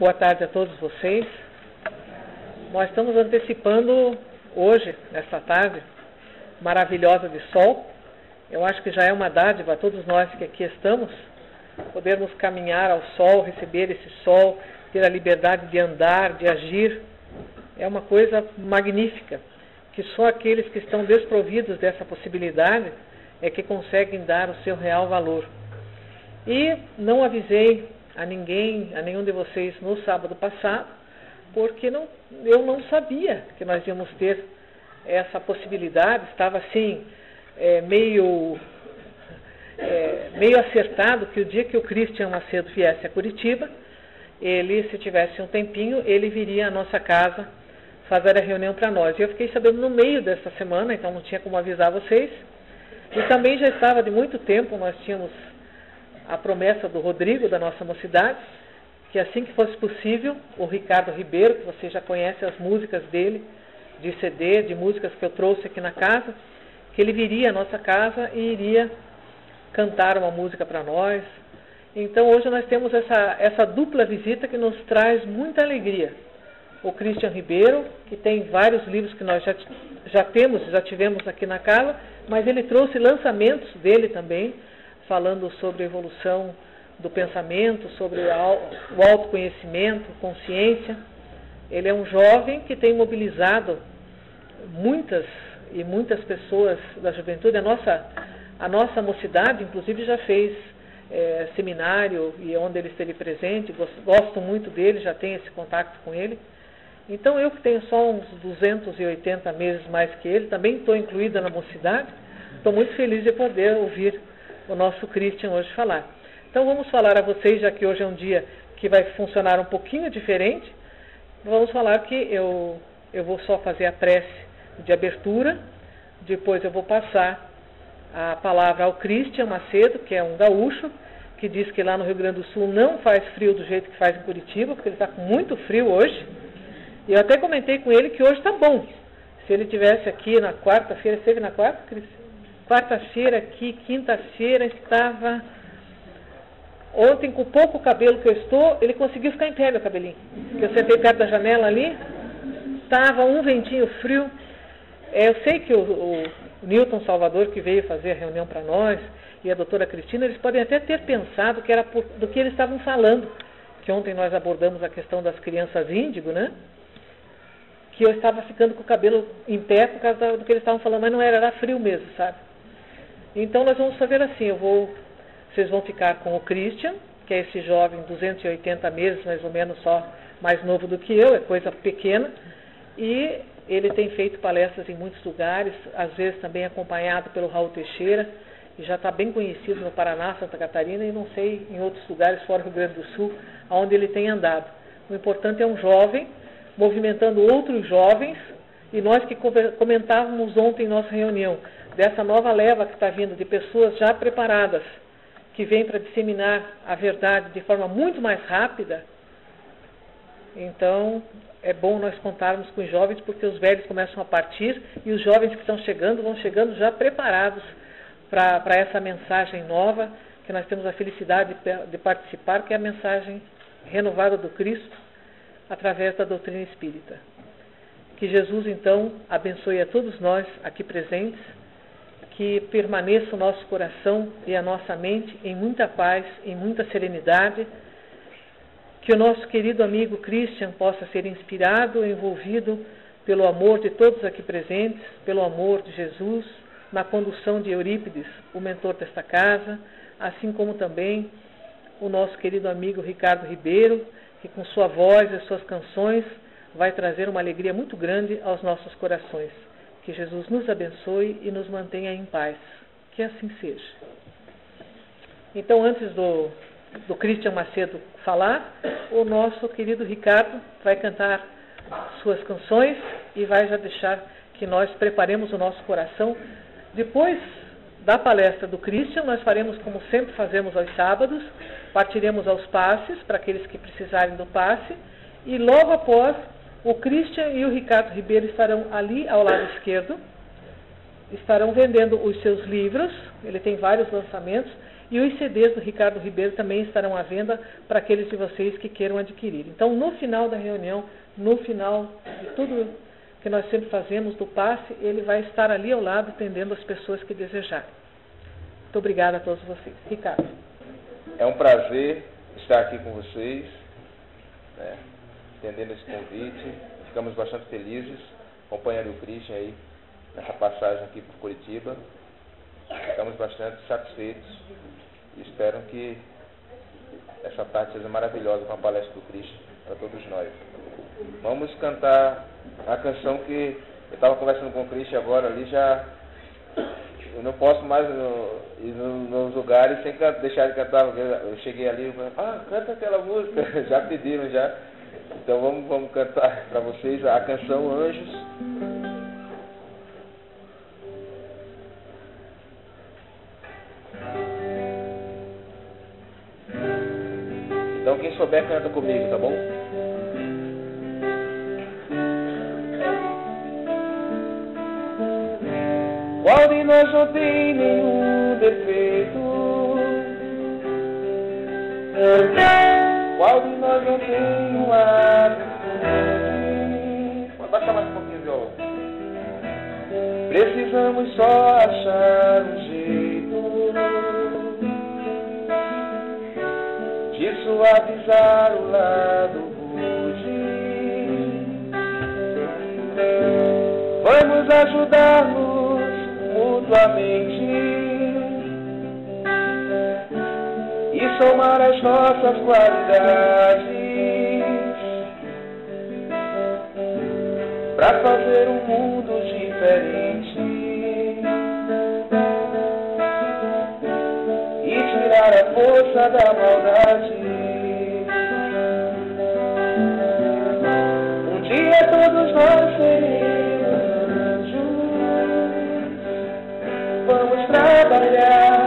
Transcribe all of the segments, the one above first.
Boa tarde a todos vocês. Nós estamos antecipando hoje, nesta tarde maravilhosa de sol. Eu acho que já é uma dádiva a todos nós que aqui estamos, podermos caminhar ao sol, receber esse sol, ter a liberdade de andar, de agir. É uma coisa magnífica, que só aqueles que estão desprovidos dessa possibilidade é que conseguem dar o seu real valor. E não avisei a ninguém, a nenhum de vocês no sábado passado, porque eu não sabia que nós íamos ter essa possibilidade. Estava assim, meio acertado que o dia que o Christian Macedo viesse a Curitiba, ele, se tivesse um tempinho, ele viria à nossa casa fazer a reunião para nós. E eu fiquei sabendo no meio dessa semana, então não tinha como avisar vocês. E também já estava de muito tempo, nós tínhamos a promessa do Rodrigo, da nossa mocidade, que assim que fosse possível, o Ricardo Ribeiro, que você já conhece as músicas dele, de CD, de músicas que eu trouxe aqui na casa, que ele viria à nossa casa e iria cantar uma música para nós. Então hoje nós temos essa dupla visita que nos traz muita alegria. O Christian Ribeiro, que tem vários livros que nós já tivemos aqui na casa, mas ele trouxe lançamentos dele também, falando sobre a evolução do pensamento, sobre o autoconhecimento, consciência. Ele é um jovem que tem mobilizado muitas pessoas da juventude. A nossa mocidade, inclusive, já fez seminário, e onde ele esteve presente. Gosto muito dele, já tenho esse contato com ele. Então, eu que tenho só uns 280 meses mais que ele, também estou incluída na mocidade. Estou muito feliz de poder ouvir o nosso Christian hoje falar. Então vamos falar a vocês, já que hoje é um dia que vai funcionar um pouquinho diferente, vamos falar que eu vou só fazer a prece de abertura, depois eu vou passar a palavra ao Christian Macedo, que é um gaúcho, que diz que lá no Rio Grande do Sul não faz frio do jeito que faz em Curitiba, porque ele está com muito frio hoje, e eu até comentei com ele que hoje está bom. Se ele estivesse aqui na quarta-feira, esteve na quarta, Christian? Quarta-feira aqui, quinta-feira, estava... Ontem, com pouco cabelo que eu estou, ele conseguiu ficar em pé, meu cabelinho. Eu sentei perto da janela ali, estava um ventinho frio. Eu sei que o Newton Salvador, que veio fazer a reunião para nós, e a doutora Cristina, eles podem até ter pensado que era do que eles estavam falando, que ontem nós abordamos a questão das crianças índigo, né? Que eu estava ficando com o cabelo em pé por causa do que eles estavam falando, mas não era frio mesmo, sabe? Então nós vamos fazer assim, vocês vão ficar com o Christian, que é esse jovem, 280 meses, mais ou menos, só mais novo do que eu, é coisa pequena, e ele tem feito palestras em muitos lugares, às vezes também acompanhado pelo Raul Teixeira, e já está bem conhecido no Paraná, Santa Catarina, e não sei em outros lugares fora do Rio Grande do Sul, onde ele tem andado. O importante é um jovem movimentando outros jovens, e nós que comentávamos ontem em nossa reunião, dessa nova leva que está vindo de pessoas já preparadas, que vêm para disseminar a verdade de forma muito mais rápida. Então, é bom nós contarmos com os jovens, porque os velhos começam a partir, e os jovens que estão chegando, vão chegando já preparados para essa mensagem nova, que nós temos a felicidade de participar, que é a mensagem renovada do Cristo, através da doutrina espírita. Que Jesus, então, abençoe a todos nós aqui presentes, que permaneça o nosso coração e a nossa mente em muita paz, em muita serenidade, que o nosso querido amigo Christian possa ser inspirado e envolvido pelo amor de todos aqui presentes, pelo amor de Jesus, na condução de Eurípides, o mentor desta casa, assim como também o nosso querido amigo Ricardo Ribeiro, que com sua voz e suas canções vai trazer uma alegria muito grande aos nossos corações. Que Jesus nos abençoe e nos mantenha em paz. Que assim seja. Então, antes do Christian Macedo falar, o nosso querido Ricardo vai cantar suas canções e vai já deixar que nós preparemos o nosso coração. Depois da palestra do Christian, nós faremos como sempre fazemos aos sábados, partiremos aos passes, para aqueles que precisarem do passe, e logo após, o Christian e o Ricardo Ribeiro estarão ali ao lado esquerdo, estarão vendendo os seus livros, ele tem vários lançamentos, E os CDs do Ricardo Ribeiro também estarão à venda para aqueles de vocês que queiram adquirir. Então, no final da reunião, no final de tudo que nós sempre fazemos, do passe, ele vai estar ali ao lado, atendendo as pessoas que desejarem. Muito obrigada a todos vocês. Ricardo. É um prazer estar aqui com vocês, né, atendendo esse convite. Ficamos bastante felizes, acompanhando o Christian aí, nessa passagem aqui por Curitiba. Ficamos bastante satisfeitos e espero que essa tarde seja maravilhosa com a palestra do Christian para todos nós. Vamos cantar a canção que eu estava conversando com o Christian agora ali, já eu não posso mais ir nos lugares sem deixar de cantar. Eu cheguei ali e falei, canta aquela música, já pediram já. Então vamos cantar para vocês a canção Anjos. Então quem souber canta comigo, tá bom? Qual de nós não tem nenhum defeito? Qual de nós não tem uma virtude? Pode baixar mais um pouquinho o violão. Precisamos só achar um jeito de suavizar o lado rude. Vamos ajudar-nos mutuamente e somar as nossas qualidades para fazer um mundo diferente e tirar a força da maldade. Um dia todos nós seremos anjos. Vamos trabalhar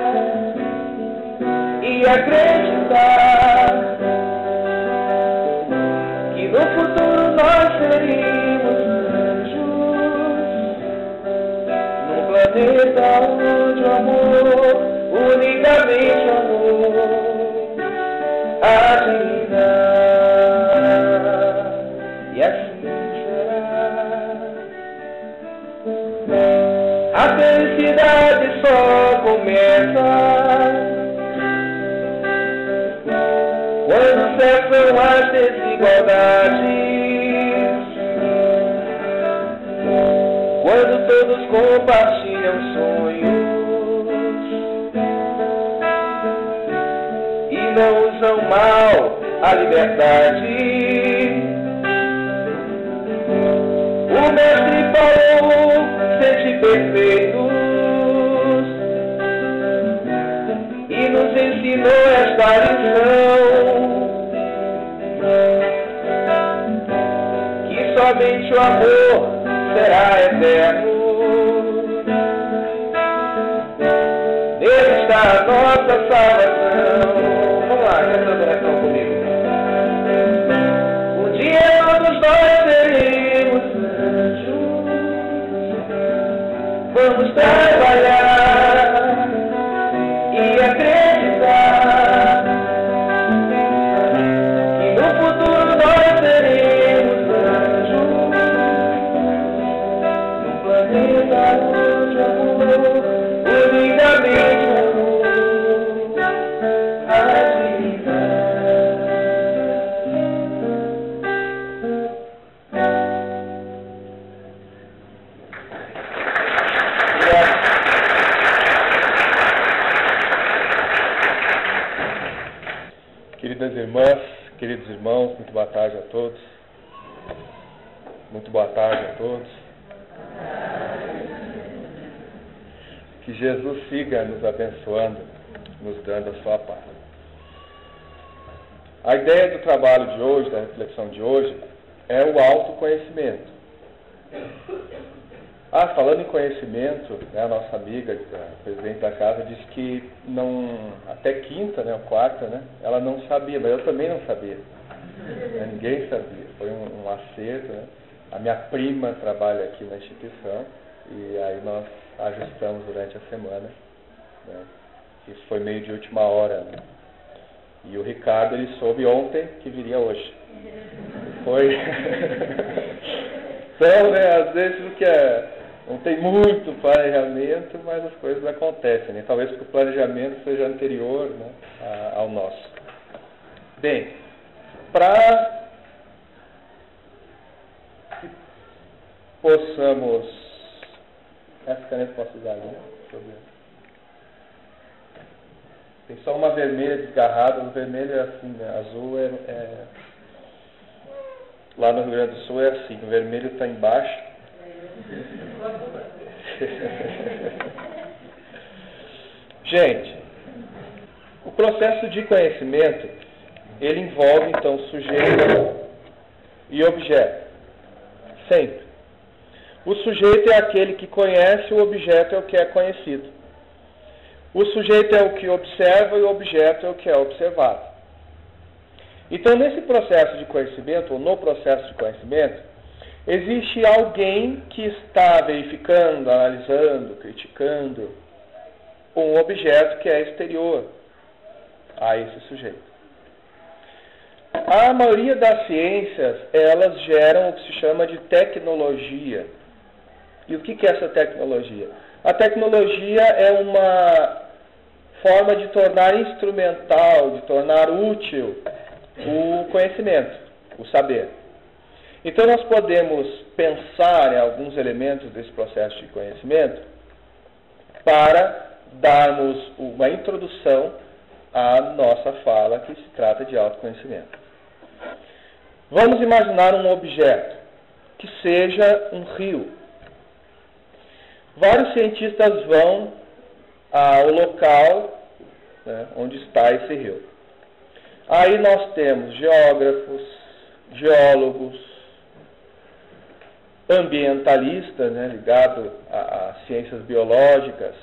e acreditar que no futuro nós seremos anjos, num planeta onde o amor, unicamente o amor, há de reinar, e assim será. A felicidade só começa quando cessam as desigualdades, quando todos compartilham sonhos e não usam mal a liberdade. O mestre falou, sede perfeitos, e nos ensinou esta lição, que somente o amor será eterno. Nele está a nossa salvação. Vamos lá, cantando o refrão comigo. Um dia todos nós seremos anjos. Vamos trabalhar e acreditar que no futuro nós seremos anjos, num planeta onde o amor, unicamente o amor, há de reinar. Queridas irmãs, queridos irmãos, muito boa tarde a todos. Muito boa tarde a todos. Que Jesus siga nos abençoando, nos dando a sua paz. A ideia do trabalho de hoje, da reflexão de hoje, é o autoconhecimento. Falando em conhecimento, a nossa amiga, a presidente da casa, disse que até quinta, ou quarta, ela não sabia, mas eu também não sabia. Ninguém sabia. Foi um acerto. A minha prima trabalha aqui na instituição e aí nós ajustamos durante a semana. Isso foi meio de última hora, né? E o Ricardo, ele soube ontem que viria hoje. Foi. Então, né, às vezes não tem muito planejamento, mas as coisas acontecem, né? Talvez porque o planejamento seja anterior, né, ao nosso. Bem, para que possamos... Essa caneta posso usar ali? Deixa eu ver. Tem só uma vermelha desgarrada, o vermelho é assim, né? Azul lá no Rio Grande do Sul é assim, o vermelho está embaixo. Gente, o processo de conhecimento, ele envolve então sujeito e objeto. Sempre. O sujeito é aquele que conhece, o objeto é o que é conhecido. O sujeito é o que observa e o objeto é o que é observado. Então, nesse processo de conhecimento, ou no processo de conhecimento, existe alguém que está verificando, analisando, criticando um objeto que é exterior a esse sujeito. A maioria das ciências, elas geram o que se chama de tecnologia. E o que é essa tecnologia? A tecnologia é uma forma de tornar instrumental, de tornar útil o conhecimento, o saber. Então nós podemos pensar em alguns elementos desse processo de conhecimento para darmos uma introdução à nossa fala que se trata de autoconhecimento. Vamos imaginar um objeto que seja um rio. Vários cientistas vão ao local, né, onde está esse rio. Aí nós temos geógrafos, geólogos, ambientalistas, né, ligados a ciências biológicas,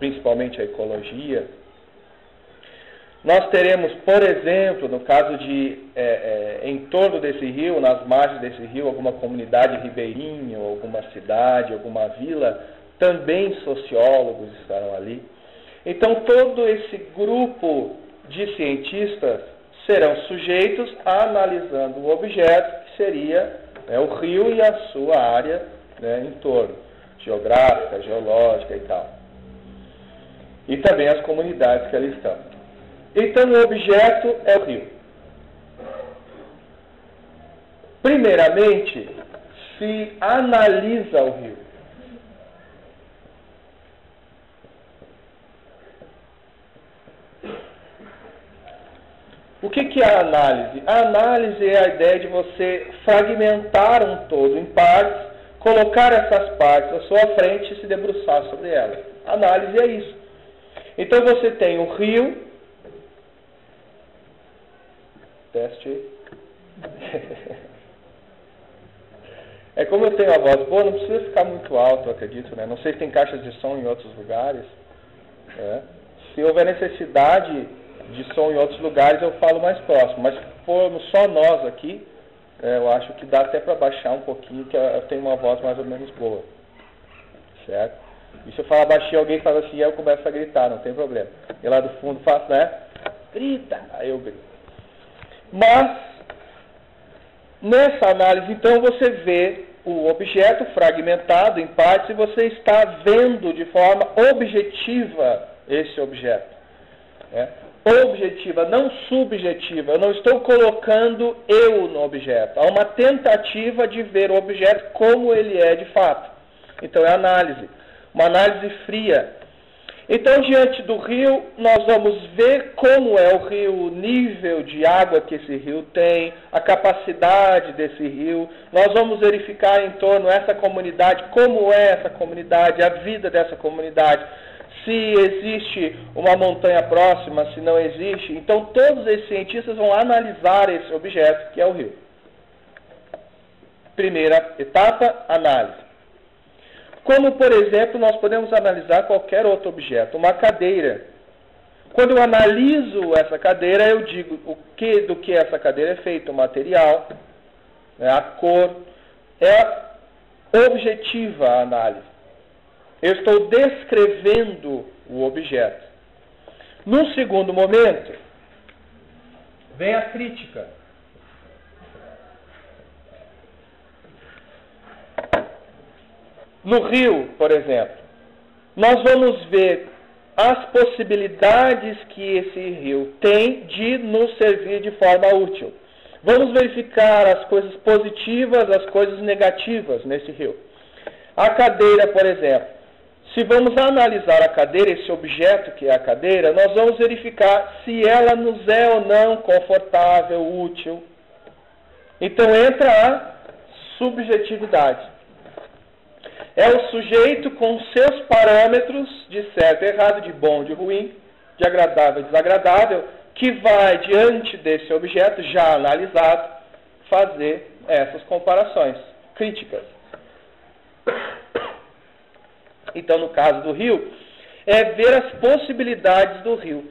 principalmente a ecologia. Nós teremos, por exemplo, no caso de em torno desse rio, nas margens desse rio, alguma comunidade ribeirinha, ou alguma cidade, alguma vila, também sociólogos estarão ali. Então, todo esse grupo de cientistas serão sujeitos a analisando o objeto, que seria o rio e a sua área, né, em torno, geográfica, geológica e tal. E também as comunidades que ali estão. Então, o objeto é o rio. Primeiramente, se analisa o rio. O que é a análise? A análise é a ideia de você fragmentar um todo em partes, colocar essas partes à sua frente e se debruçar sobre elas. A análise é isso. Então você tem o rio. Teste. É como eu tenho a voz boa, não precisa ficar muito alto, eu acredito, né? Não sei se tem caixas de som em outros lugares. Se houver necessidade de som em outros lugares, eu falo mais próximo. Mas se formos só nós aqui, eu acho que dá até para baixar um pouquinho, que eu tenho uma voz mais ou menos boa. Certo? E se eu falar baixinho, alguém fala assim, eu começo a gritar, não tem problema. E lá do fundo faço, né? Grita! Aí eu grito. Mas, nessa análise, então, você vê o objeto fragmentado em partes e você está vendo de forma objetiva esse objeto. Objetiva, não subjetiva. Eu não estou colocando eu no objeto. Há uma tentativa de ver o objeto como ele é de fato. Então, é análise. Uma análise fria. Então, diante do rio, nós vamos ver como é o rio, o nível de água que esse rio tem, a capacidade desse rio. Nós vamos verificar em torno dessa comunidade, como é essa comunidade, a vida dessa comunidade, se existe uma montanha próxima, se não existe. Então, todos esses cientistas vão analisar esse objeto, que é o rio. Primeira etapa, análise. Como, por exemplo, nós podemos analisar qualquer outro objeto, uma cadeira. Quando eu analiso essa cadeira, eu digo do que essa cadeira é feita, o material, a cor. É objetiva a análise. Eu estou descrevendo o objeto. Num segundo momento, vem a crítica. No rio, por exemplo, nós vamos ver as possibilidades que esse rio tem de nos servir de forma útil. Vamos verificar as coisas positivas, as coisas negativas nesse rio. A cadeira, por exemplo. Se vamos analisar a cadeira, esse objeto que é a cadeira, nós vamos verificar se ela nos é ou não confortável, útil. Então entra a subjetividade. É o sujeito com seus parâmetros de certo e errado, de bom e de ruim, de agradável e desagradável, que vai, diante desse objeto já analisado, fazer essas comparações críticas. Então, no caso do rio, é ver as possibilidades do rio.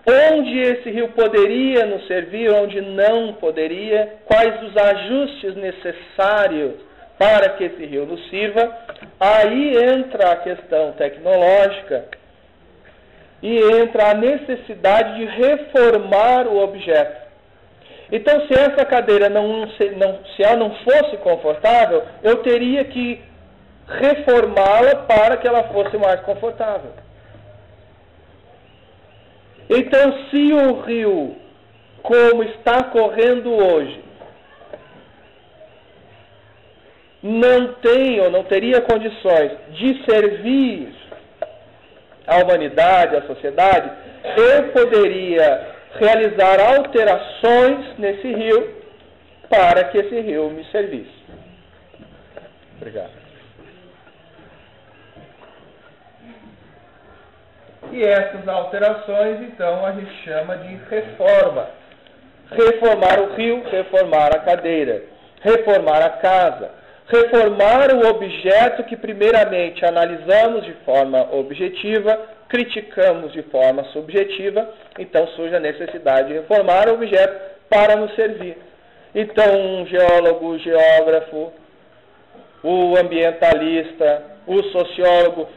Onde esse rio poderia nos servir, onde não poderia, quais os ajustes necessários para que esse rio nos sirva. Aí entra a questão tecnológica e entra a necessidade de reformar o objeto. Então, se essa cadeira se ela não fosse confortável, eu teria que reformá-la para que ela fosse mais confortável. Então, se o rio, como está correndo hoje, não tem ou não teria condições de servir à humanidade, à sociedade, eu poderia realizar alterações nesse rio para que esse rio me servisse. Obrigado. E essas alterações, então, a gente chama de reforma. Reformar o rio, reformar a cadeira, reformar a casa, reformar o objeto que primeiramente analisamos de forma objetiva, criticamos de forma subjetiva, então surge a necessidade de reformar o objeto para nos servir. Então, um geólogo, o geógrafo, o ambientalista, o sociólogo,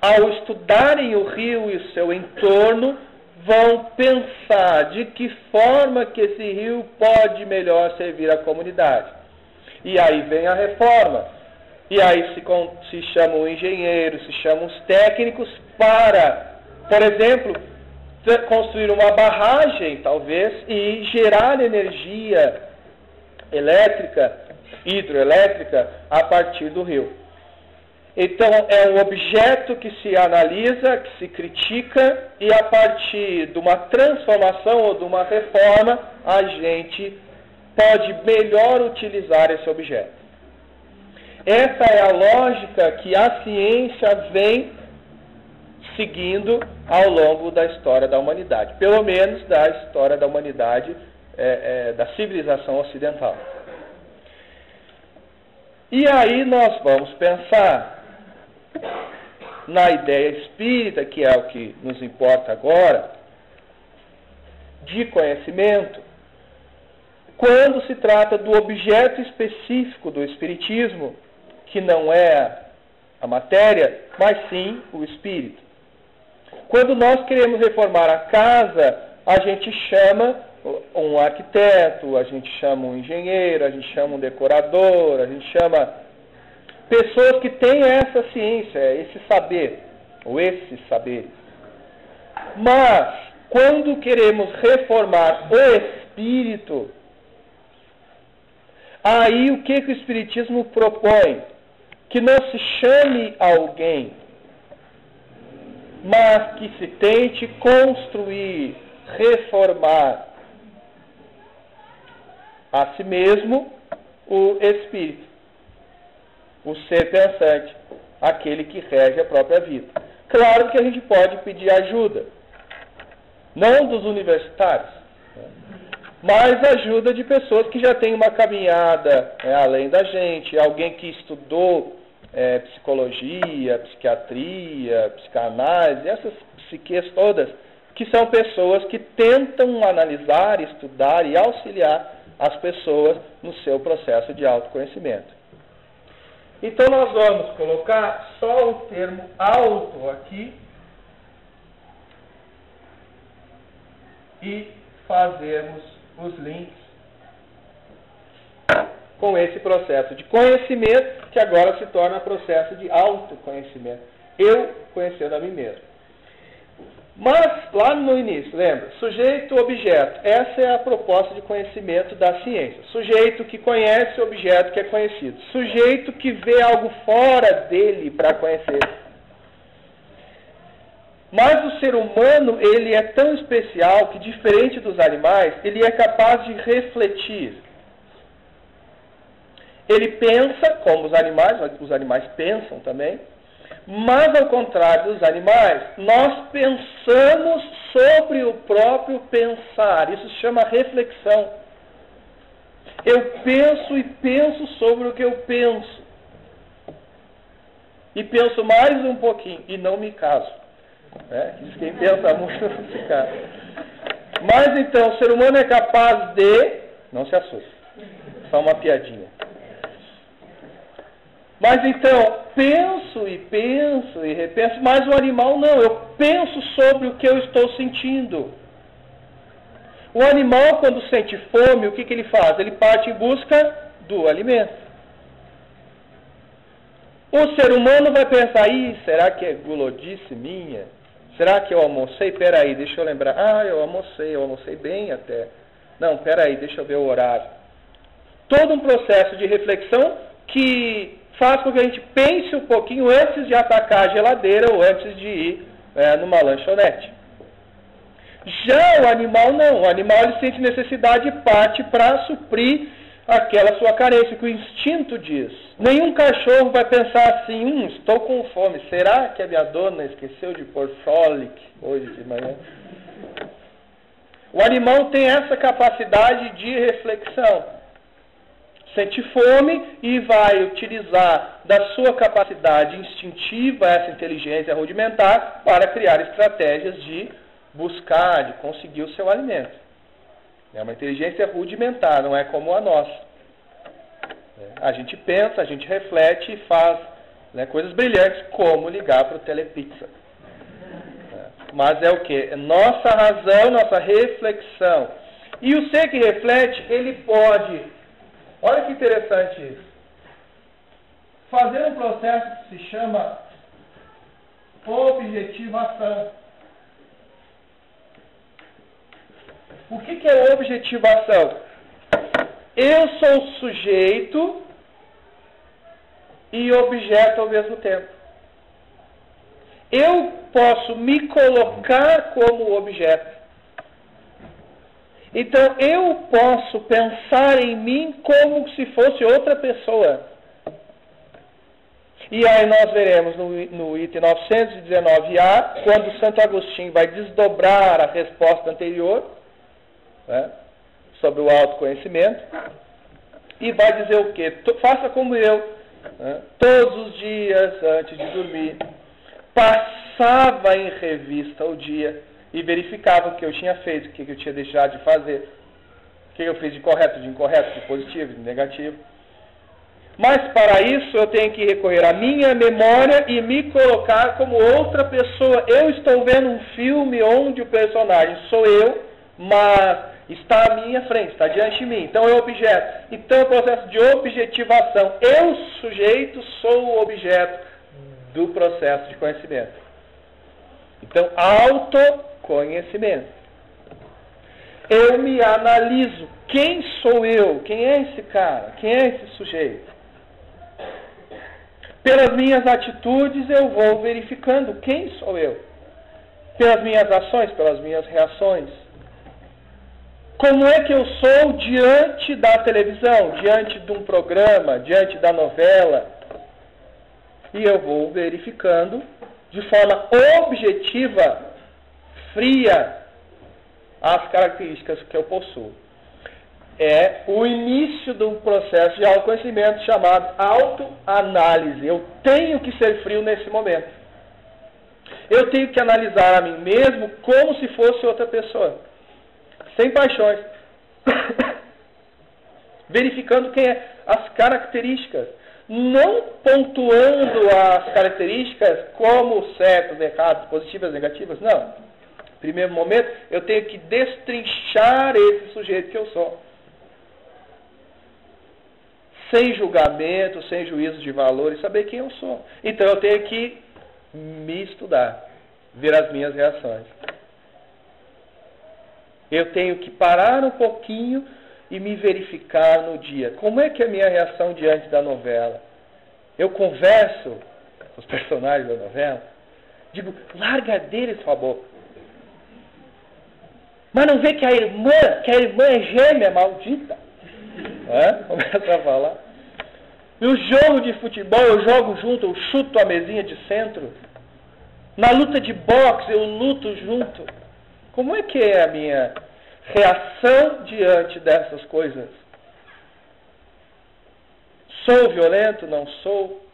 ao estudarem o rio e o seu entorno, vão pensar de que forma que esse rio pode melhor servir a comunidade. E aí vem a reforma. E aí se chamam engenheiros, se chamam os técnicos para, por exemplo, construir uma barragem, talvez, e gerar energia elétrica, hidroelétrica, a partir do rio. Então, é um objeto que se analisa, que se critica, e a partir de uma transformação ou de uma reforma, a gente pode melhor utilizar esse objeto. Essa é a lógica que a ciência vem seguindo ao longo da história da humanidade, pelo menos da história da humanidade, da civilização ocidental. E aí nós vamos pensar na ideia espírita, que é o que nos importa agora, de conhecimento, quando se trata do objeto específico do espiritismo, que não é a matéria, mas sim o espírito. Quando nós queremos reformar a casa, a gente chama um arquiteto, a gente chama um engenheiro, a gente chama um decorador, a gente chama pessoas que têm essa ciência, esse saber, ou esses saberes. Mas, quando queremos reformar o espírito, aí o que o Espiritismo propõe? Que não se chame alguém, mas que se tente construir, reformar a si mesmo o espírito, o ser pensante, aquele que rege a própria vida. Claro que a gente pode pedir ajuda, não dos universitários, mas ajuda de pessoas que já têm uma caminhada além da gente, alguém que estudou psicologia, psiquiatria, psicanálise, essas psiquias todas, que são pessoas que tentam analisar, estudar e auxiliar as pessoas no seu processo de autoconhecimento. Então nós vamos colocar só o termo auto aqui, e fazermos os links com esse processo de conhecimento, que agora se torna processo de autoconhecimento. Eu conhecendo a mim mesmo. Mas, lá no início, lembra? Sujeito-objeto. Essa é a proposta de conhecimento da ciência. Sujeito que conhece o objeto que é conhecido. Sujeito que vê algo fora dele para conhecer. Mas o ser humano, ele é tão especial que, diferente dos animais, ele é capaz de refletir. Ele pensa, como os animais pensam também, mas ao contrário dos animais, nós pensamos sobre o próprio pensar. Isso se chama reflexão. Eu penso e penso sobre o que eu penso. E penso mais um pouquinho e não me caso. Quem pensa muito não se casa. Mas então, o ser humano é capaz de... Não se assuste, só uma piadinha. Mas então, penso e repenso, mas o animal não. Eu penso sobre o que eu estou sentindo. O animal, quando sente fome, o que ele faz? Ele parte em busca do alimento. O ser humano vai pensar, será que é gulodice minha? Será que eu almocei? Peraí, deixa eu lembrar. Eu almocei bem até. Não, peraí, deixa eu ver o horário. Todo um processo de reflexão que faz com que a gente pense um pouquinho antes de atacar a geladeira ou antes de ir numa lanchonete. Já o animal não. O animal ele sente necessidade e parte para suprir aquela sua carência, que o instinto diz. Nenhum cachorro vai pensar assim, estou com fome, será que a minha dona esqueceu de pôr frolic hoje de manhã? O animal tem essa capacidade de reflexão. Sente fome e vai utilizar da sua capacidade instintiva, essa inteligência rudimentar, para criar estratégias de buscar, de conseguir o seu alimento. É uma inteligência rudimentar, não é como a nossa. A gente pensa, a gente reflete e faz coisas brilhantes, como ligar para o Telepizza. Mas é o quê? É nossa razão, nossa reflexão. E o ser que reflete, ele pode, olha que interessante isso, fazer um processo que se chama objetivação. O que é objetivação? Eu sou sujeito e objeto ao mesmo tempo. Eu posso me colocar como objeto. Então, eu posso pensar em mim como se fosse outra pessoa. E aí nós veremos no item 919A, quando Santo Agostinho vai desdobrar a resposta anterior, sobre o autoconhecimento, e vai dizer o quê? Faça como eu, todos os dias antes de dormir, passava em revista o dia e verificava o que eu tinha feito, o que eu tinha deixado de fazer, o que eu fiz de correto, de incorreto, de positivo, de negativo. Mas para isso eu tenho que recorrer à minha memória e me colocar como outra pessoa. Eu estou vendo um filme onde o personagem sou eu, mas está à minha frente, está diante de mim. Então é objeto. Então é o processo de objetivação. Eu, sujeito, sou o objeto do processo de conhecimento. Então, autoconhecimento. Eu me analiso. Quem sou eu? Quem é esse cara? Quem é esse sujeito? Pelas minhas atitudes eu vou verificando quem sou eu. Pelas minhas ações, pelas minhas reações. Como é que eu sou diante da televisão, diante de um programa, diante da novela? E eu vou verificando de forma objetiva, fria, as características que eu possuo. É o início do processo de autoconhecimento chamado autoanálise. Eu tenho que ser frio nesse momento. Eu tenho que analisar a mim mesmo como se fosse outra pessoa. Sem paixões. Verificando quem é, as características. Não pontuando as características como certas, erradas, positivas, negativas. Não. primeiro momento, eu tenho que destrinchar esse sujeito que eu sou. Sem julgamento, sem juízo de valor, e saber quem eu sou. Então eu tenho que me estudar, ver as minhas reações. Eu tenho que parar um pouquinho e me verificar no dia. Como é que é a minha reação diante da novela? Eu converso com os personagens da novela, digo, larga deles sua boca. Mas não vê que a irmã é gêmea, maldita. Começa a falar. No jogo de futebol eu jogo junto, eu chuto a mesinha de centro. Na luta de boxe eu luto junto. Como é que é a minha reação diante dessas coisas? Sou violento? Não sou?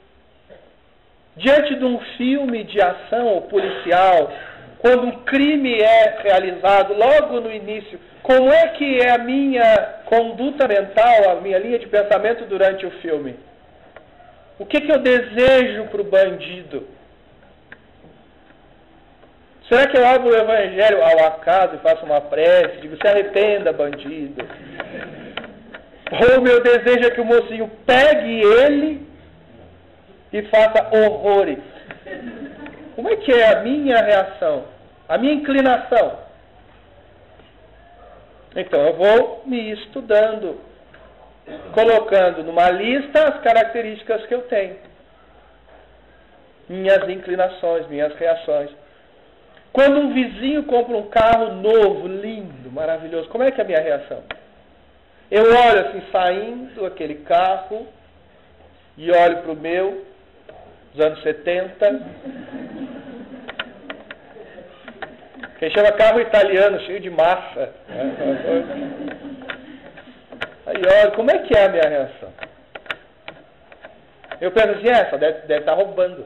Diante de um filme de ação ou policial, quando um crime é realizado logo no início, como é que é a minha conduta mental, a minha linha de pensamento durante o filme? O que eu desejo para o bandido? Será que eu abro o evangelho ao acaso e faço uma prece, digo, se arrependa, bandido? Ou o meu desejo é que o mocinho pegue ele e faça horrores? Como é que é a minha reação? A minha inclinação? Então eu vou me estudando, colocando numa lista as características que eu tenho. Minhas inclinações, minhas reações. Quando um vizinho compra um carro novo, lindo, maravilhoso, como é que é a minha reação? Eu olho assim, saindo aquele carro, e olho para o meu, dos anos 70, que chama carro italiano, cheio de massa. Aí olha, como é que é a minha reação? Eu penso assim, essa deve estar roubando.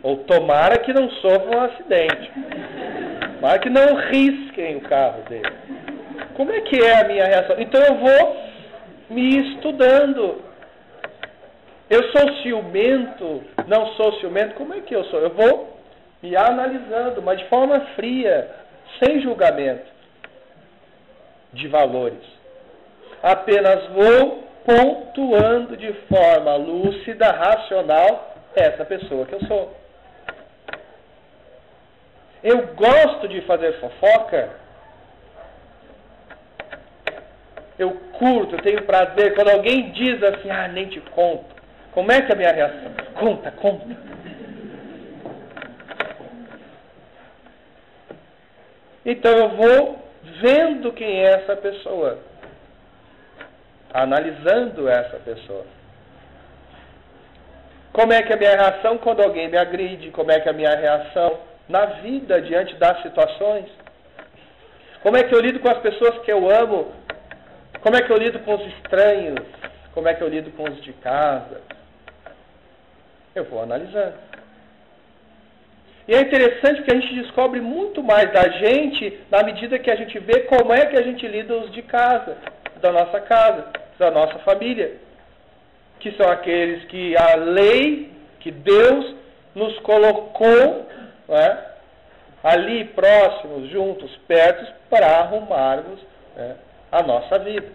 Ou tomara que não sofra um acidente. Tomara que não risquem o carro dele. Como é que é a minha reação? Então eu vou me estudando. Eu sou ciumento? Não sou ciumento? Como é que eu sou? Eu vou me analisando, mas de forma fria, sem julgamento de valores. Apenas vou pontuando de forma lúcida, racional, essa pessoa que eu sou. Eu gosto de fazer fofoca. Eu curto, eu tenho prazer. Quando alguém diz assim, nem te conto. Como é que é a minha reação? Conta. Então eu vou vendo quem é essa pessoa. Analisando essa pessoa. Como é que é a minha reação quando alguém me agride? Como é que é a minha reação na vida, diante das situações? Como é que eu lido com as pessoas que eu amo? Como é que eu lido com os estranhos? Como é que eu lido com os de casa? Eu vou analisando. E é interessante que a gente descobre muito mais da gente na medida que a gente vê como é que a gente lida os de casa, da nossa casa, da nossa família. Que são aqueles que a lei, que Deus nos colocou, ali próximos, juntos, perto, para arrumarmos a nossa vida.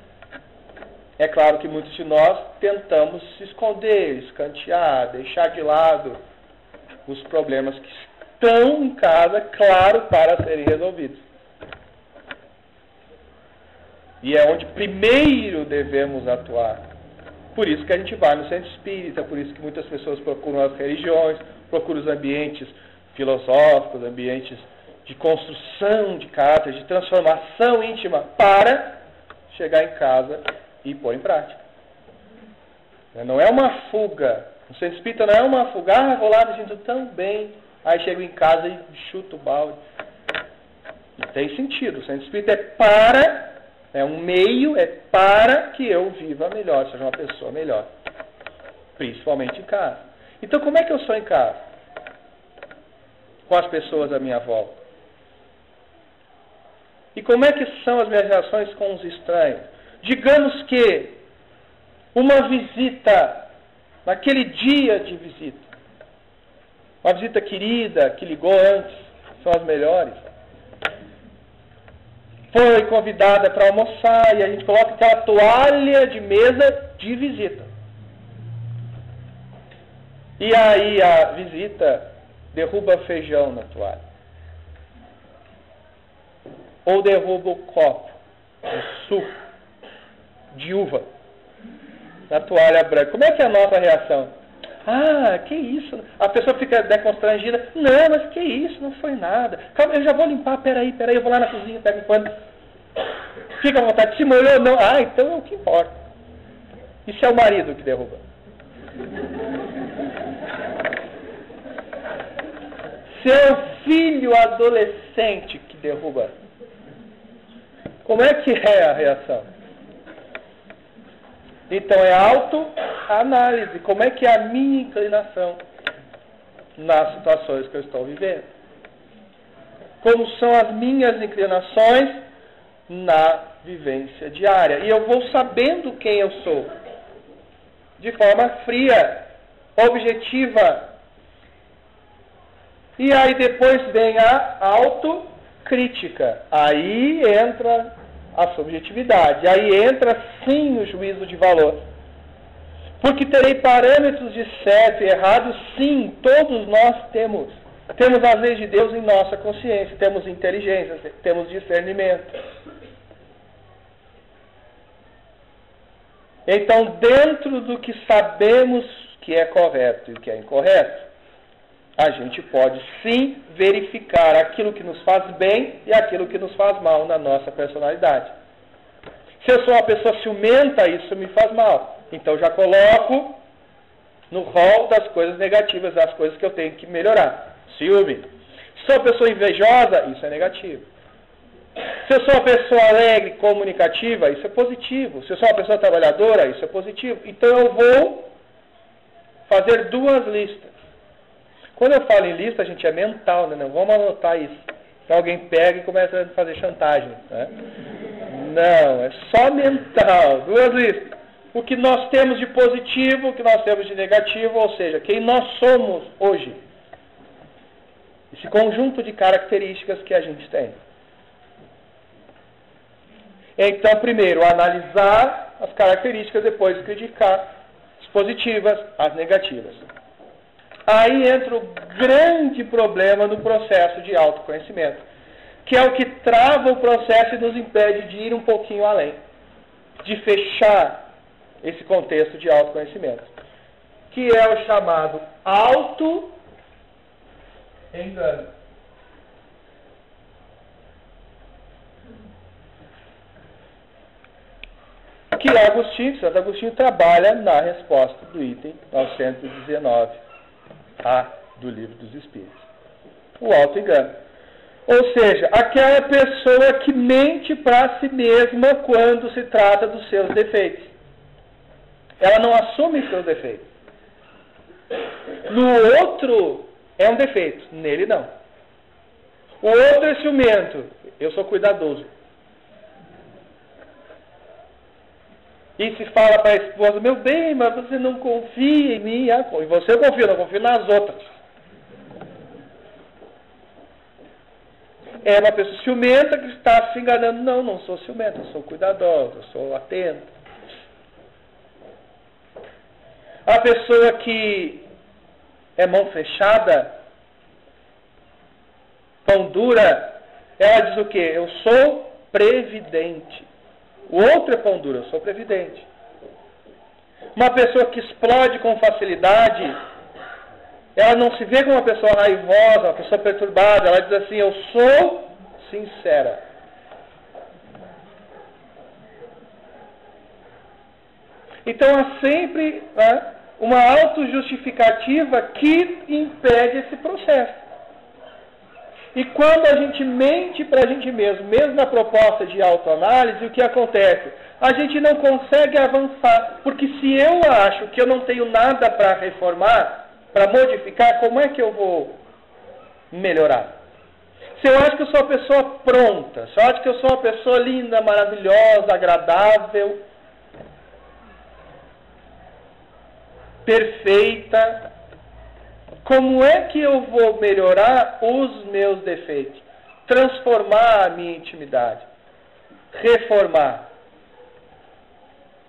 É claro que muitos de nós tentamos se esconder, escantear, deixar de lado os problemas que estão em casa, claro, para serem resolvidos. E é onde primeiro devemos atuar. Por isso que a gente vai no centro espírita, por isso que muitas pessoas procuram as religiões, procuram os ambientes filosóficos, ambientes de construção de caráter, de transformação íntima, para chegar em casa e pôr em prática. Não é uma fuga. O centro espírita não é uma fuga. Vou lá me sinto tão bem. Aí chego em casa e chuto o balde. Não tem sentido. O centro espírita é um meio, é para que eu viva melhor, seja uma pessoa melhor. Principalmente em casa. Então como é que eu sou em casa? Com as pessoas à minha volta. E como é que são as minhas relações com os estranhos? Digamos que uma visita, naquele dia de visita, Uma visita querida, que ligou antes, são as melhores. Foi convidada para almoçar e a gente coloca aquela toalha de mesa de visita. E aí a visita derruba feijão na toalha. Ou derruba o copo de suco de uva na toalha branca. Como é que é a nossa reação? Ah, que isso? A pessoa fica constrangida. Não, mas que isso? Não foi nada. Calma, eu já vou limpar. Peraí, eu vou lá na cozinha, pego um pano. Fica à vontade. Se molhou, não. Ah, então é o que importa. E se é o marido que derruba? Seu filho adolescente que derruba. Como é que é a reação? Então é autoanálise. Como é que é a minha inclinação nas situações que eu estou vivendo? Como são as minhas inclinações na vivência diária? E eu vou sabendo quem eu sou. De forma fria, objetiva. E aí depois vem a autocrítica. Aí entra a subjetividade. Aí entra sim o juízo de valor. Porque terei parâmetros de certo e errado, sim, todos nós temos. Temos as leis de Deus em nossa consciência, temos inteligência, temos discernimento. Então, dentro do que sabemos que é correto e que é incorreto, a gente pode sim verificar aquilo que nos faz bem e aquilo que nos faz mal na nossa personalidade. Se eu sou uma pessoa ciumenta, isso me faz mal. Então já coloco no rol das coisas negativas, das coisas que eu tenho que melhorar. Ciúme. Se sou uma pessoa invejosa, isso é negativo. Se eu sou uma pessoa alegre, comunicativa, isso é positivo. Se eu sou uma pessoa trabalhadora, isso é positivo. Então eu vou fazer duas listas. Quando eu falo em lista, a gente é mental, né? Não vamos anotar isso. Então alguém pega e começa a fazer chantagem. Né? Não, é só mental. Duas listas. O que nós temos de positivo, o que nós temos de negativo, ou seja, quem nós somos hoje. Esse conjunto de características que a gente tem. Então, primeiro, analisar as características, depois criticar as positivas, as negativas. Aí entra o grande problema do processo de autoconhecimento, que é o que trava o processo e nos impede de ir um pouquinho além, de fechar esse contexto de autoconhecimento, que é o chamado auto-engano. Que Santo Agostinho trabalha na resposta do item 919. Do Livro dos Espíritos. O auto-engano. Ou seja, aquela pessoa que mente para si mesma quando se trata dos seus defeitos. Ela não assume seus defeitos. No outro é um defeito, nele não. O outro é ciumento, eu sou cuidadoso. E se fala para a esposa, meu bem, mas você não confia em mim. E você confia, eu não confio nas outras. É uma pessoa ciumenta que está se enganando. Não, não sou ciumenta, eu sou cuidadoso, eu sou atento. A pessoa que é mão fechada, pão dura, ela diz o quê? Eu sou previdente. O outro é pão duro, eu sou previdente. Uma pessoa que explode com facilidade, ela não se vê como uma pessoa raivosa, uma pessoa perturbada, ela diz assim, eu sou sincera. Então há sempre uma autojustificativa que impede esse processo. E quando a gente mente para a gente mesmo na proposta de autoanálise, o que acontece? A gente não consegue avançar, porque se eu acho que eu não tenho nada para reformar, para modificar, como é que eu vou melhorar? Se eu acho que eu sou uma pessoa pronta, se eu acho que eu sou uma pessoa linda, maravilhosa, agradável, perfeita, Como é que eu vou melhorar os meus defeitos? Transformar a minha intimidade. Reformar.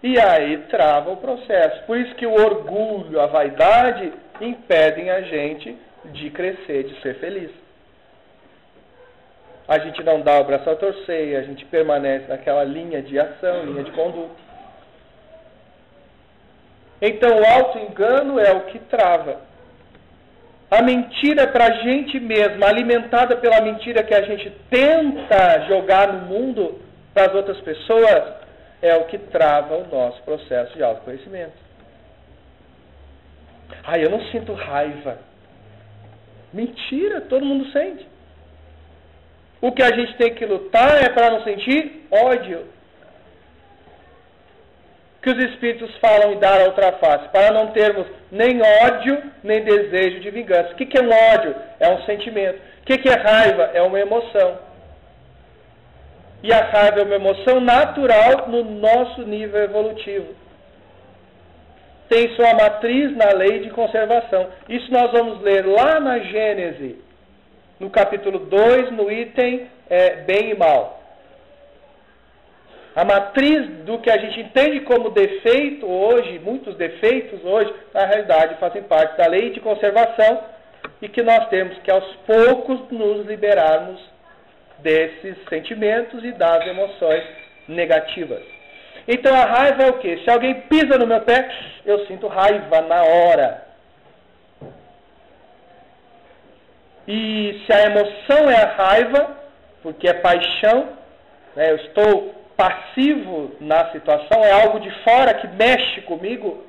E aí trava o processo. Por isso que o orgulho, a vaidade, impedem a gente de crescer, de ser feliz. A gente não dá o braço a torcer, a gente permanece naquela linha de ação, linha de conduta. Então o auto-engano é o que trava. A mentira para a gente mesma, alimentada pela mentira que a gente tenta jogar no mundo para as outras pessoas, é o que trava o nosso processo de autoconhecimento. Eu não sinto raiva. Mentira, todo mundo sente. O que a gente tem que lutar é para não sentir ódio. Que os Espíritos falam em dar a outra face, para não termos nem ódio, nem desejo de vingança. O que é um ódio? É um sentimento. O que é raiva? É uma emoção. E a raiva é uma emoção natural no nosso nível evolutivo. Tem sua matriz na lei de conservação. Isso nós vamos ler lá na Gênese, no capítulo 2, no item bem e mal. A matriz do que a gente entende como defeito hoje, muitos defeitos hoje, na realidade fazem parte da lei de conservação e que nós temos que aos poucos nos liberarmos desses sentimentos e das emoções negativas. Então a raiva é o quê? Se alguém pisa no meu pé, eu sinto raiva na hora. E se a emoção é a raiva, porque é paixão, né, eu estou passivo na situação, é algo de fora que mexe comigo,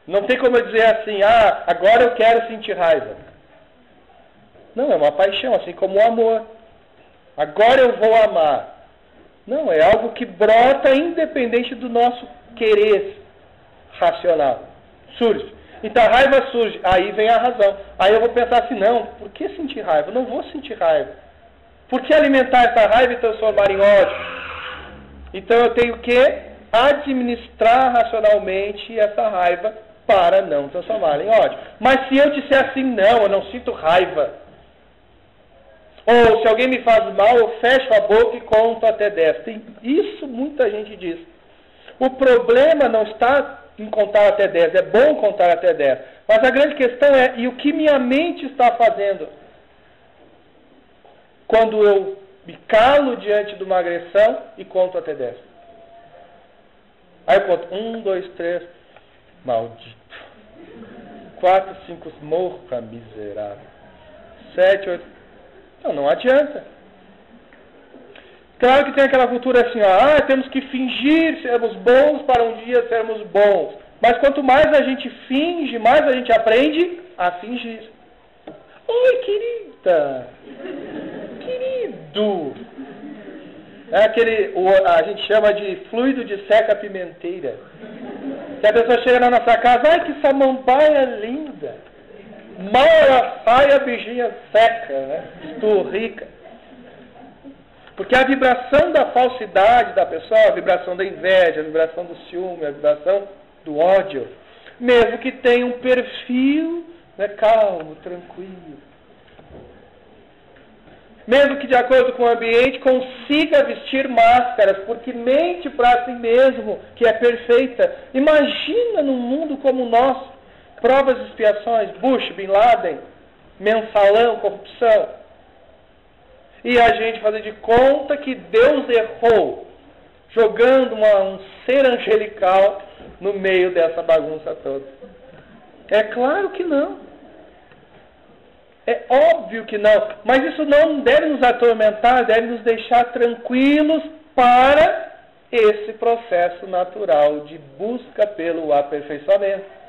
não tem como eu dizer assim, agora eu quero sentir raiva. Não, é uma paixão, assim como o amor. Agora eu vou amar. Não, é algo que brota independente do nosso querer racional. Surge. Então a raiva surge, aí vem a razão. Aí eu vou pensar assim, não, por que sentir raiva? Eu não vou sentir raiva. Por que alimentar essa raiva e transformar em ódio? Então eu tenho que administrar racionalmente essa raiva para não transformá-la em ódio. Mas se eu disser assim, não, eu não sinto raiva. Ou se alguém me faz mal, eu fecho a boca e conto até 10. Isso muita gente diz. O problema não está em contar até 10. É bom contar até 10. Mas a grande questão é, e o que minha mente está fazendo? Quando eu me calo diante de uma agressão e conto até 10. Aí eu conto 1, 2, 3, maldito. 4, 5, morra miserável. 7, 8. Não adianta. Claro que tem aquela cultura assim, temos que fingir sermos bons para um dia sermos bons. Mas quanto mais a gente finge, mais a gente aprende a fingir. Oi, querida. Querido. É aquele, a gente chama de fluido de seca-pimenteira. Se a pessoa chega na nossa casa, ai que samambaia linda. Mal ela sai, a bichinha seca, né? Esturrica. Porque a vibração da falsidade da pessoa, a vibração da inveja, a vibração do ciúme, a vibração do ódio, mesmo que tenha um perfil, né, calmo, tranquilo, mesmo que de acordo com o ambiente consiga vestir máscaras, porque mente para si mesmo que é perfeita. Imagina num mundo como o nosso, provas e expiações, Bush, Bin Laden, mensalão, corrupção. E a gente fazer de conta que Deus errou, jogando um ser angelical no meio dessa bagunça toda. É claro que não. É óbvio que não. Mas isso não deve nos atormentar, deve nos deixar tranquilos para esse processo natural de busca pelo aperfeiçoamento.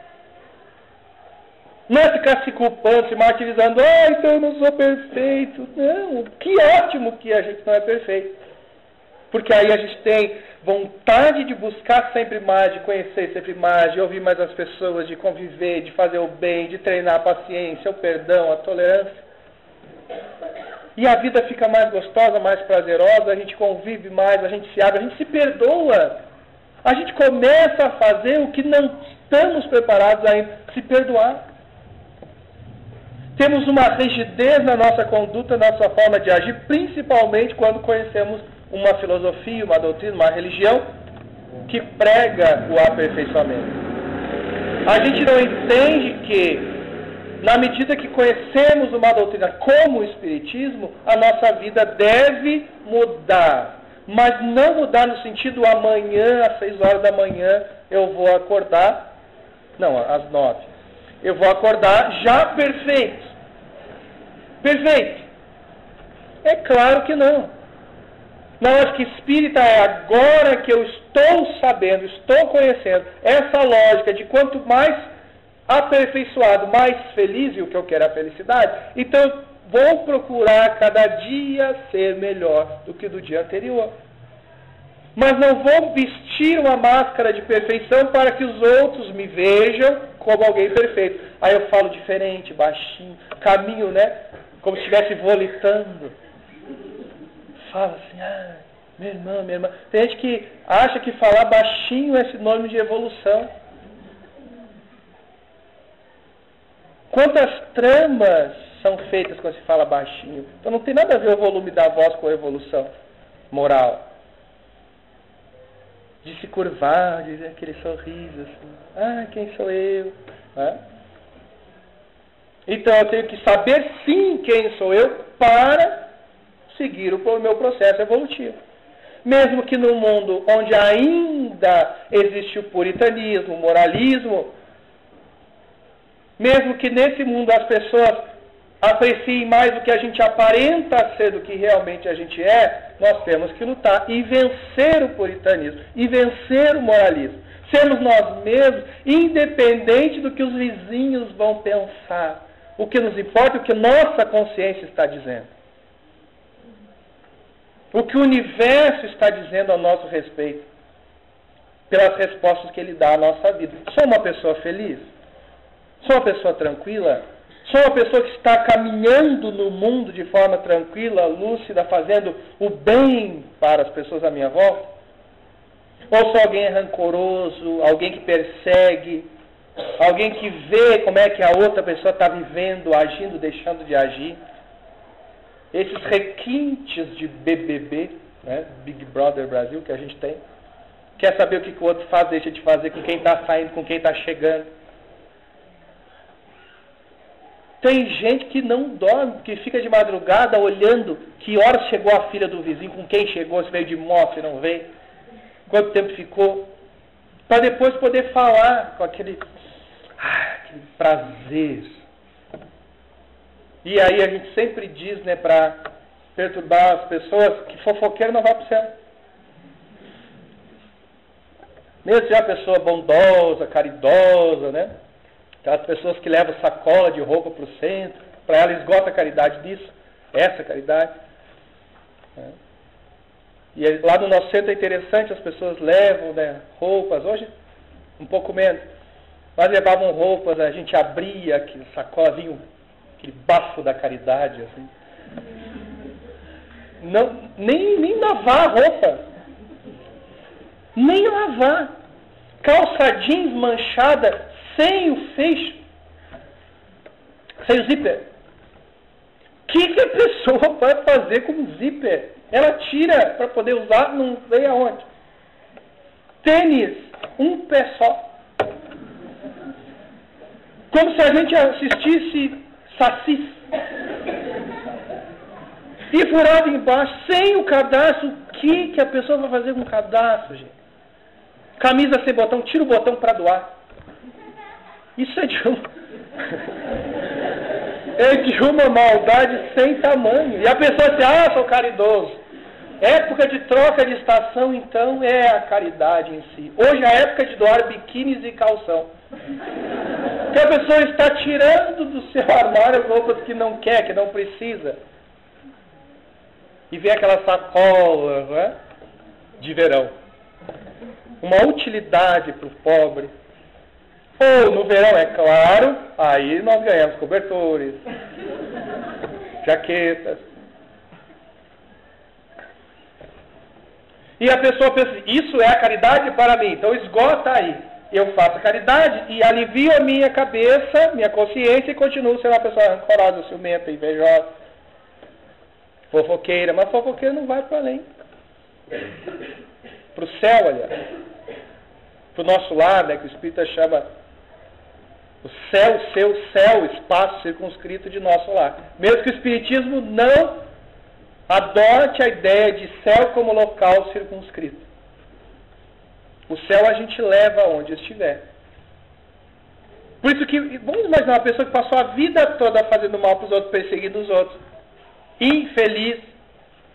Não é ficar se culpando, se martirizando, então eu não sou perfeito. Não, que ótimo que a gente não é perfeito. Porque aí a gente tem vontade de buscar sempre mais, de conhecer sempre mais, de ouvir mais as pessoas, de conviver, de fazer o bem, de treinar a paciência, o perdão, a tolerância. E a vida fica mais gostosa, mais prazerosa, a gente convive mais, a gente se abre, a gente se perdoa. A gente começa a fazer o que não estamos preparados ainda, se perdoar. temos uma rigidez na nossa conduta, na nossa forma de agir, principalmente quando conhecemos uma filosofia, uma doutrina, uma religião que prega o aperfeiçoamento. A gente não entende que, na medida que conhecemos uma doutrina como o Espiritismo, a nossa vida deve mudar. Mas não mudar no sentido amanhã, às 6 horas da manhã, eu vou acordar. Não, às 9. Eu vou acordar já perfeito. Perfeito. É claro que não. Na hora que espírita é agora que eu estou sabendo, estou conhecendo essa lógica de quanto mais aperfeiçoado, mais feliz, e o que eu quero é a felicidade, então vou procurar cada dia ser melhor do que do dia anterior. Mas não vou vestir uma máscara de perfeição para que os outros me vejam como alguém perfeito. Aí eu falo diferente, baixinho, caminho, né? Como se estivesse volitando. Fala assim, meu irmão, minha irmã. Tem gente que acha que falar baixinho é sinônimo de evolução. Quantas tramas são feitas quando se fala baixinho? Então não tem nada a ver o volume da voz com a evolução moral. De se curvar, de aquele sorriso assim. Quem sou eu? Então eu tenho que saber sim quem sou eu para seguir o meu processo evolutivo. Mesmo que no mundo onde ainda existe o puritanismo, o moralismo, mesmo que nesse mundo as pessoas apreciem mais o que a gente aparenta ser do que realmente a gente é, nós temos que lutar e vencer o puritanismo, e vencer o moralismo. Sermos nós mesmos, independente do que os vizinhos vão pensar. O que nos importa é o que nossa consciência está dizendo. O que o universo está dizendo a nosso respeito, pelas respostas que ele dá à nossa vida. Sou uma pessoa feliz? Sou uma pessoa tranquila? Sou uma pessoa que está caminhando no mundo de forma tranquila, lúcida, fazendo o bem para as pessoas à minha volta? Ou sou alguém rancoroso, alguém que persegue, alguém que vê como é que a outra pessoa está vivendo, agindo, deixando de agir? Esses requintes de BBB, né, Big Brother Brasil, que a gente tem, quer saber o que o outro faz, deixa de fazer, com quem está saindo, com quem está chegando. Tem gente que não dorme, que fica de madrugada olhando que horas chegou a filha do vizinho, com quem chegou, se veio de moto, se não veio, quanto tempo ficou, para depois poder falar com aquele prazer. E aí a gente sempre diz, né, para perturbar as pessoas, que fofoqueiro não vai para o céu. Mesmo se é uma pessoa bondosa, caridosa, né? Aquelas pessoas que levam sacola de roupa para o centro, para ela esgota a caridade disso, essa caridade. Né? E lá no nosso centro é interessante, as pessoas levam, né, roupas, hoje um pouco menos, mas levavam roupas, a gente abria aquele sacola, vinha aquele bafo da caridade, assim. Não, nem lavar a roupa, nem lavar. Calça jeans manchada, sem o fecho, sem o zíper. O que a pessoa vai fazer com o zíper? Ela tira para poder usar, não sei aonde. Tênis, um pé só. Como se a gente assistisse Sacis. E furado embaixo, sem o cadastro. O que a pessoa vai fazer com o cadastro, gente? Camisa sem botão, tira o botão para doar. Isso é de uma maldade sem tamanho. E a pessoa diz, sou caridoso. Época de troca de estação, então, é a caridade em si. Hoje é a época de doar biquínis e calção. Que a pessoa está tirando do seu armário roupas que não quer, que não precisa. E vê aquela sacola, né, de verão. Uma utilidade para o pobre. Ou no verão, é claro, aí nós ganhamos cobertores, jaquetas. E a pessoa pensa, isso é a caridade para mim, então esgota aí. eu faço a caridade e alivio a minha cabeça, minha consciência e continuo sendo uma pessoa rancorosa, ciumenta, invejosa, fofoqueira. Mas fofoqueira não vai para além. Para o céu, aliás. Para o nosso lar, né, que o Espírita chama o céu, seu céu, espaço circunscrito de nosso lar. Mesmo que o Espiritismo não adote a ideia de céu como local circunscrito. O céu a gente leva onde estiver. Por isso que, vamos imaginar uma pessoa que passou a vida toda fazendo mal para os outros, perseguindo os outros. Infeliz,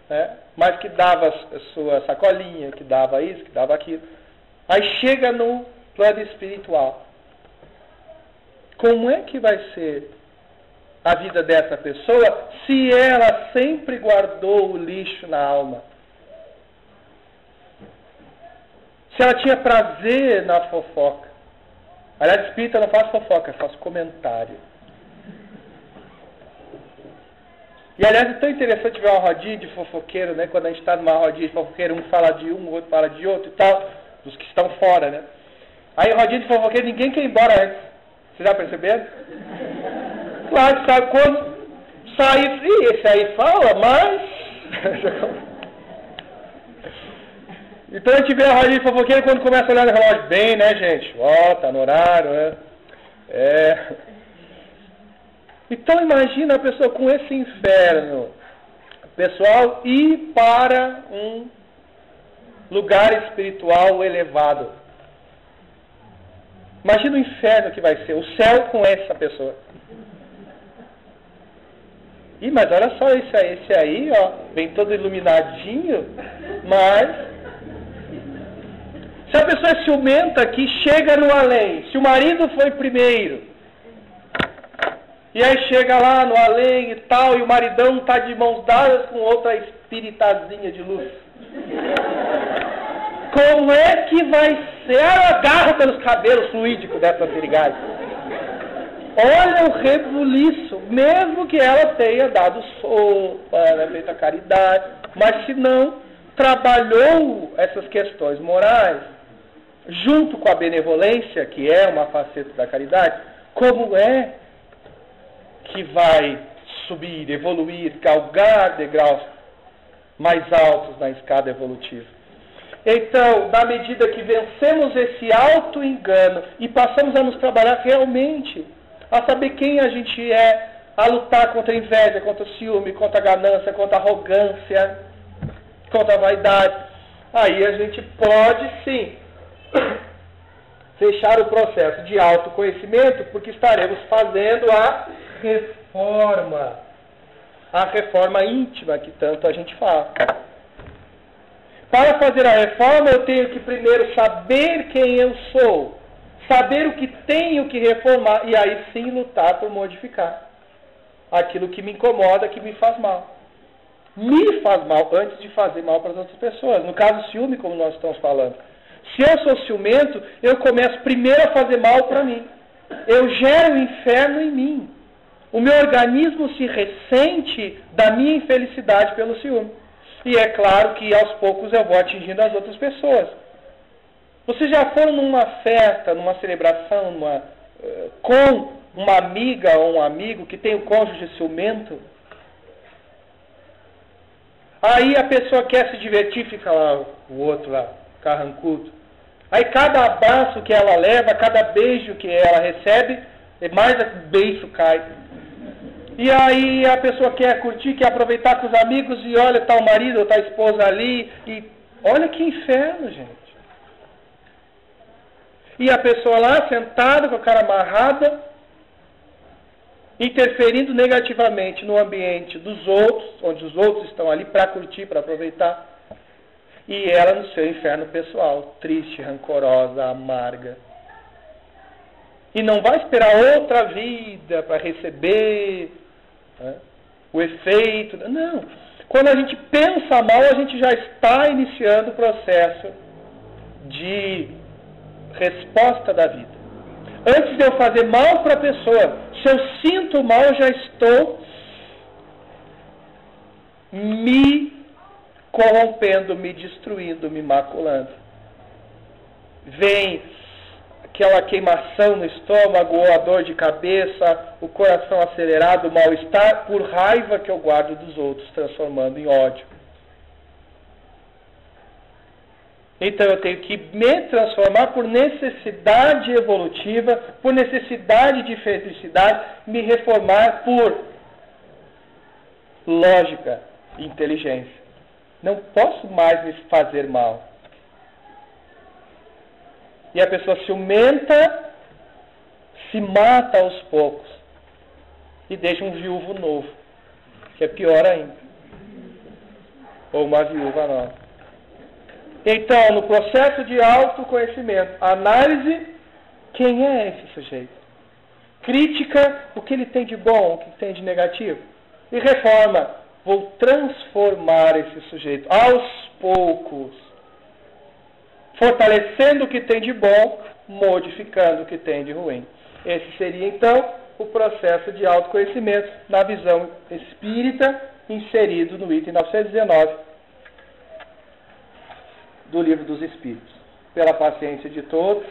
né? Mas que dava a sua sacolinha, que dava isso, que dava aquilo. Aí chega no plano espiritual. Como é que vai ser a vida dessa pessoa se ela sempre guardou o lixo na alma? Se ela tinha prazer na fofoca. Aliás, espírita não faz fofoca, faz comentário. E aliás, é tão interessante ver uma rodinha de fofoqueiro, né? Quando a gente está numa rodinha de fofoqueiro, um fala de um, o outro fala de outro e tal, dos que estão fora, né? Aí rodinha de fofoqueiro, ninguém quer ir embora antes. Vocês já perceberam? Claro que sabe quando sai, esse aí fala, mas... Então a gente vê a rodinha de fofoqueiro quando começa a olhar no relógio. Bem, né, gente? Ó, tá no horário, né? Então imagina a pessoa com esse inferno pessoal ir para um lugar espiritual elevado. Imagina o inferno que vai ser, o céu com essa pessoa. Mas olha só esse aí, ó, vem todo iluminadinho, mas... Se a pessoa é ciumenta aqui, chega no além. Se o marido foi primeiro, e aí chega lá no além e tal, e o maridão está de mãos dadas com outra espiritazinha de luz. Como é que vai ser? Ela agarra pelos cabelos fluídicos dessa pirigagem. Olha o rebuliço, mesmo que ela tenha dado sopa, feito a caridade, mas se não trabalhou essas questões morais, junto com a benevolência, que é uma faceta da caridade, como é que vai subir, evoluir, galgar degraus mais altos na escada evolutiva? Então, na medida que vencemos esse auto-engano e passamos a nos trabalhar realmente, a saber quem a gente é, a lutar contra a inveja, contra o ciúme, contra a ganância, contra a arrogância, contra a vaidade, aí a gente pode sim fechar o processo de autoconhecimento, porque estaremos fazendo a reforma íntima que tanto a gente fala. Para fazer a reforma, eu tenho que primeiro saber quem eu sou, saber o que tenho que reformar, e aí sim lutar por modificar aquilo que me incomoda, que me faz mal. Me faz mal antes de fazer mal para as outras pessoas. No caso do ciúme, como nós estamos falando. Se eu sou ciumento, eu começo primeiro a fazer mal para mim. Eu gero o inferno em mim. O meu organismo se ressente da minha infelicidade pelo ciúme. E é claro que aos poucos eu vou atingindo as outras pessoas. Vocês já foram numa festa, numa celebração, com uma amiga ou um amigo que tem um cônjuge ciumento? Aí a pessoa quer se divertir, fica lá o outro lá, carrancudo. Aí cada abraço que ela leva, cada beijo que ela recebe, mais beijo cai. E aí a pessoa quer curtir, quer aproveitar com os amigos e olha, tá o marido ou tá a esposa ali. E olha que inferno, gente. E a pessoa lá, sentada, com a cara amarrada, interferindo negativamente no ambiente dos outros, onde os outros estão ali para curtir, para aproveitar. E ela no seu inferno pessoal, triste, rancorosa, amarga. E não vai esperar outra vida para receber o efeito. Não. Quando a gente pensa mal, a gente já está iniciando o processo de resposta da vida. Antes de eu fazer mal para a pessoa, se eu sinto mal, eu já estou me corrompendo, me destruindo, me maculando. Vem aquela queimação no estômago, ou a dor de cabeça, o coração acelerado, o mal-estar, por raiva que eu guardo dos outros, transformando em ódio. Então eu tenho que me transformar por necessidade evolutiva, por necessidade de felicidade, me reformar por lógica e inteligência. Não posso mais me fazer mal. E a pessoa ciumenta se mata aos poucos e deixa um viúvo novo, que é pior ainda. Ou uma viúva nova. Então, no processo de autoconhecimento, análise, quem é esse sujeito? Crítica, o que ele tem de bom, o que tem de negativo. E reforma, vou transformar esse sujeito aos poucos, fortalecendo o que tem de bom, modificando o que tem de ruim. Esse seria, então, o processo de autoconhecimento na visão espírita, inserido no item 919 do Livro dos Espíritos. Pela paciência de todos.